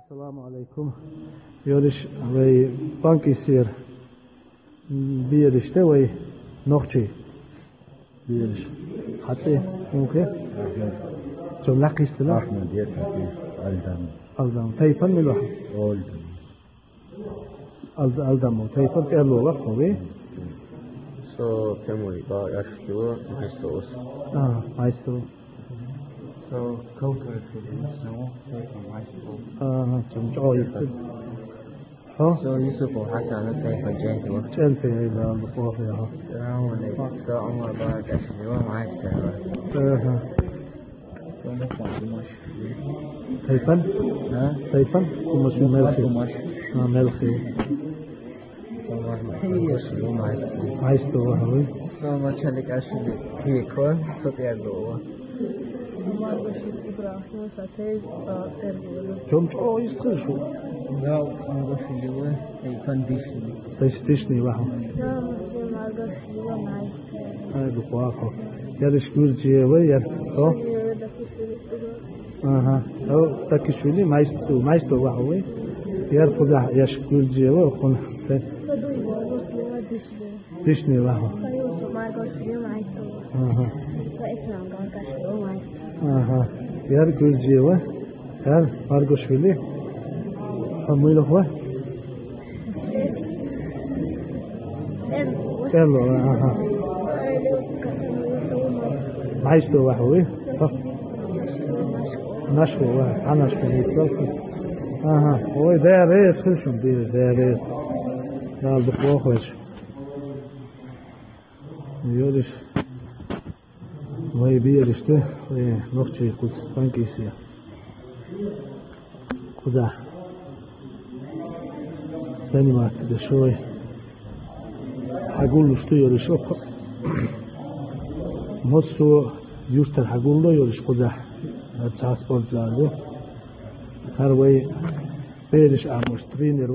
السلام عليكم. يورش وي بانكي سير بيرشته وي نوخشي بيرش حتى ممكن جو لاقيستلا أحمد يسعدي ألدام تايبان ملوح ألدام تايبان تيرلو وقوي So كموي با يشتو مايستوس مايستو So كوكر في السنو مايستو جم جويست ها So يوسف وحسن كيف جاهوا جنتي إلى القوة فيها السلام عليكم So عمر بعد أشتو مايستو So نفع دمشق تايبان تايبان ومشي ملخي ملخي So يشتو مايستو مايستو وهوي So ما شلك أشتو هيكون So تيرلو جم جويست خشوا لا أنا فيلوه كونديشن تشتيشني واحد مسلم أرجع فيلو مايستو هاي بقواقه يارش كورجي وير أو أو تكشولي مايستو واحد يار خدا ياش كورجي وخون صدوي مسلم ديشني واحد مسلم أرجع فيلو مايستو إسلام أرجع فيلو مايستو يار كورجي و يار أرجوشفيلي أميله هو كله مايستو واحد نشكو واحد تنشكو ميسلك هو ده رئيس خلشم بيه ده رئيس ده البقوة خوش يورش وي بيرشته وي نوخشي قدس بانكيسيا قدا заниматься да шой хагулу что ёриш ох мосу юртар хагулу ёриш қуда транспорт залу ҳар вай бериш амош тренер